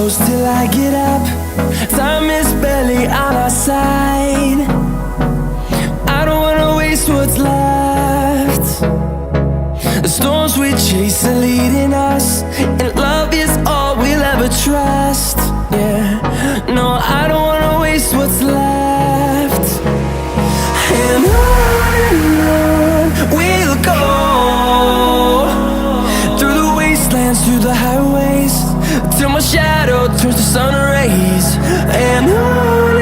close till I get up. Time is barely on our side. I don't wanna waste what's left. The storms we chase are leading us, and love is all we'll ever trust. Yeah, no, I don't wanna waste what's left. And on we'll go, through the wastelands, through the highways, till my shadow turns to sun rays. And on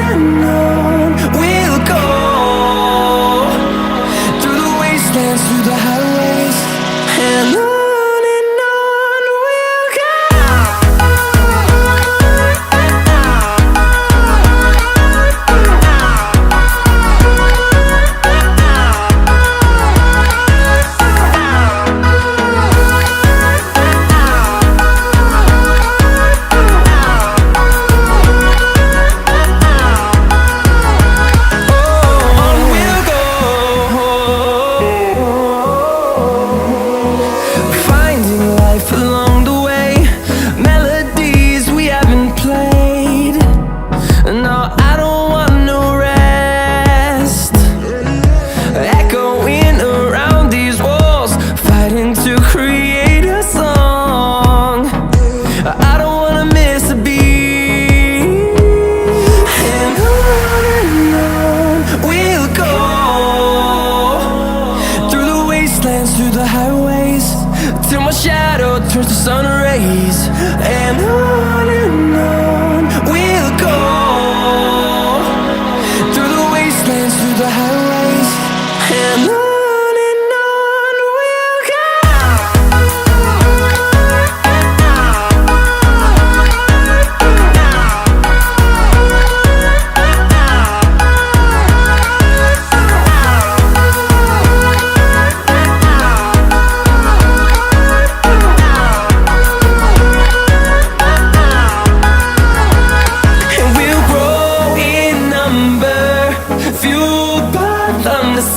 we'll go, through the wastelands, through the highways, and on we'll go. Through the highways, till my shadow turns to sun rays. And on we'll go, through the wastelands, through the highways, and on we'll go.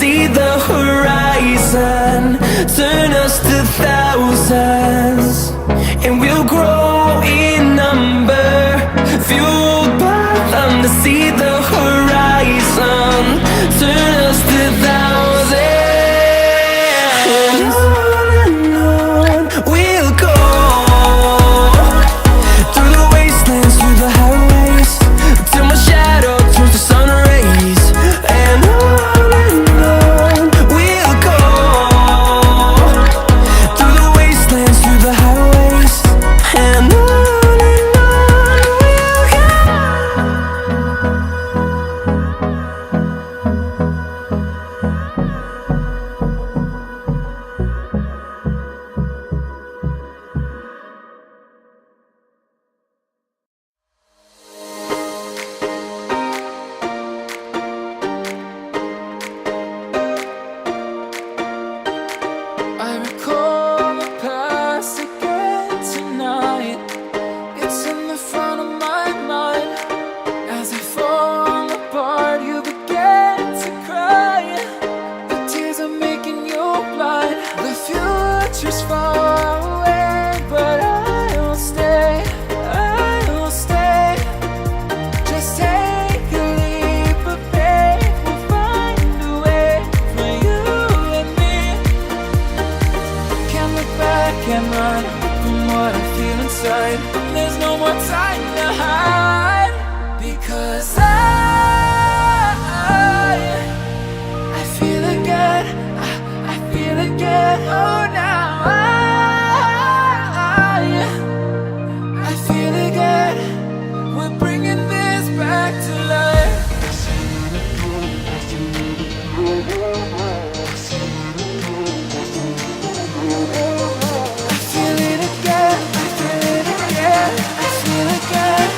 See the horizon turn us to thousands, and we'll grow in number, fueled by them to see the horizon turn us to thousands. And on we'll go, through the wastelands, through the highways, till my shadow turns to sun rays. And I recall the past again tonight. It's in the front of my mind. As I fall apart, you begin to cry. The tears are making you blind. The future's far away, but I'll stay, I'll stay. Just take a leap of faith, we'll find a way for you and me. Can't look back and run from what I feel inside. There's no more time to hide, because I feel again, I feel again. Oh, now I feel again. We're bringing this back to life. I feel it again, I feel it again, I feel again.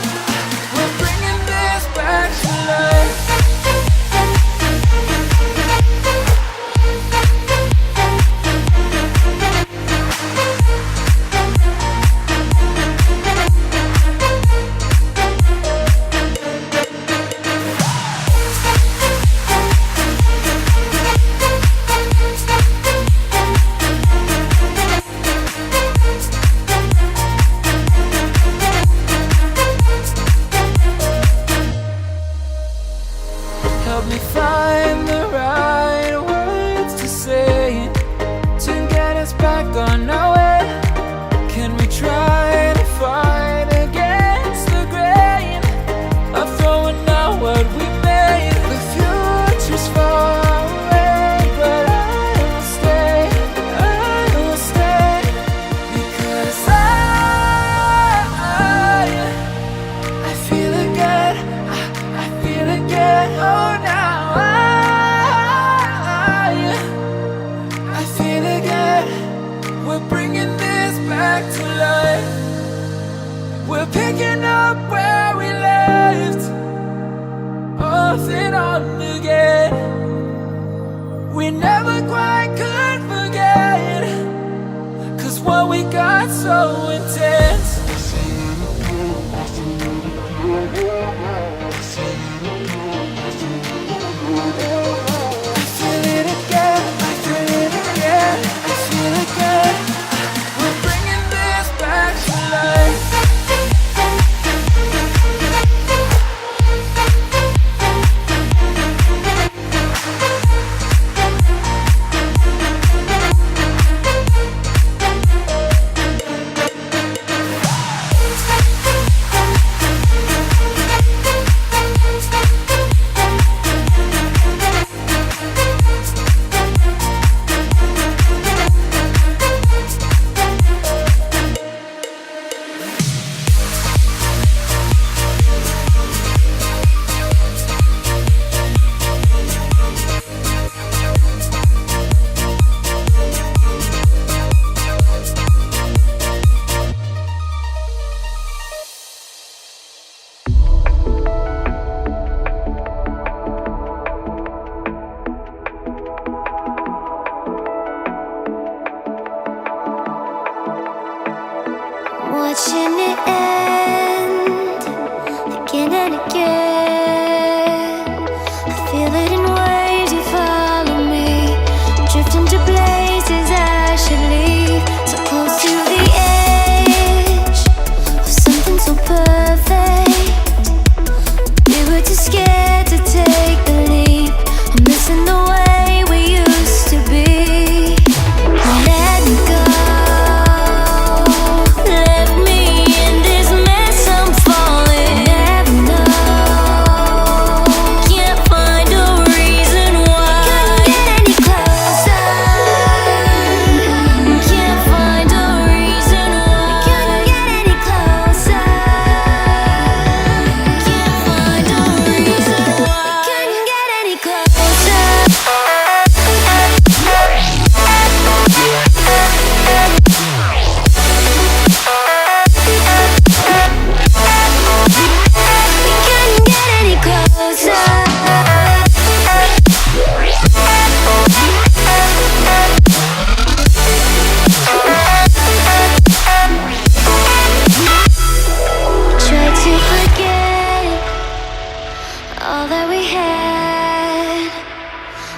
picking up where we left, off and on again. We never quite could forget, 'cause what we got so intense. I feel it again, I feel it again, I feel it again. We're bringing this back to life. Watching it end again and again. I feel it in waves, you follow me, drifting to places I should leave. So close to the edge of something so perfect. We were too scared to take the leap. I'm missing the way we used to be. Let me go.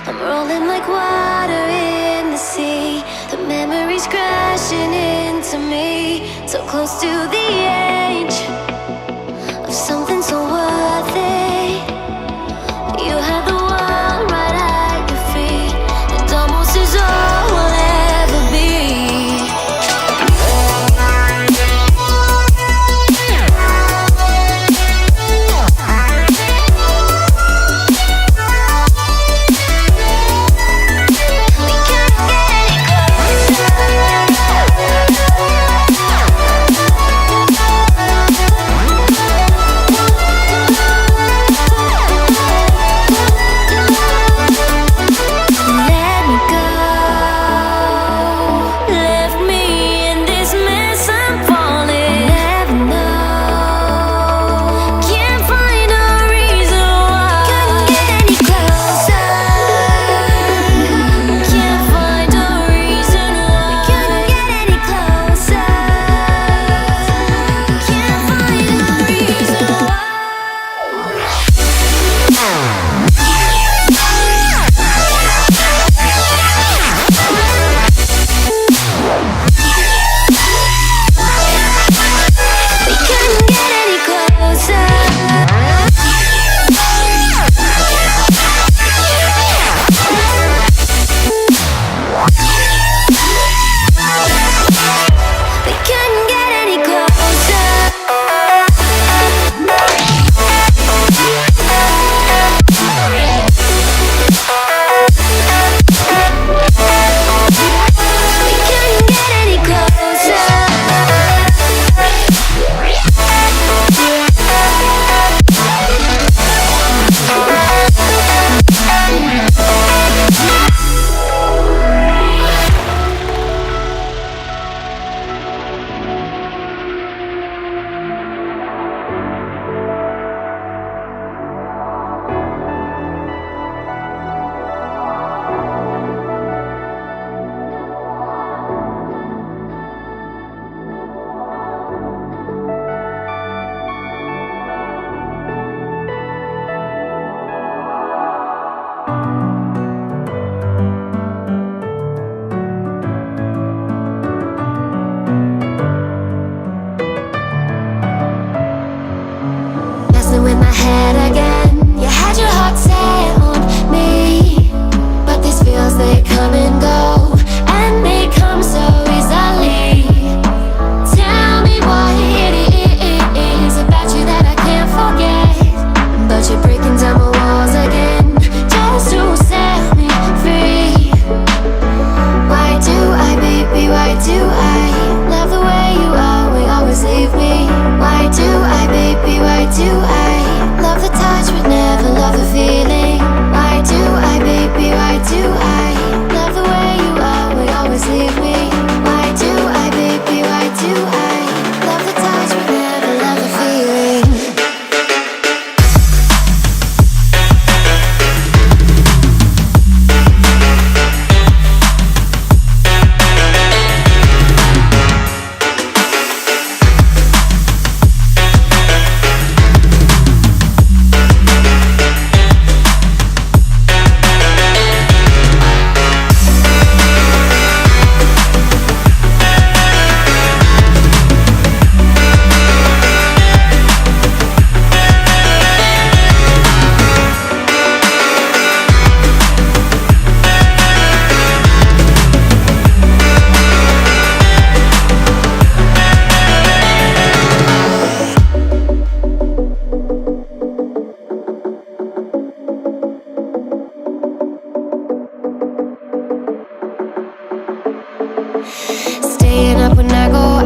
I'm rolling like water in the sea. The memories crashing into me. So close to the edge of something so worth it. You have the world right at your feet, and almost is all we'll ever be. Staying up when I go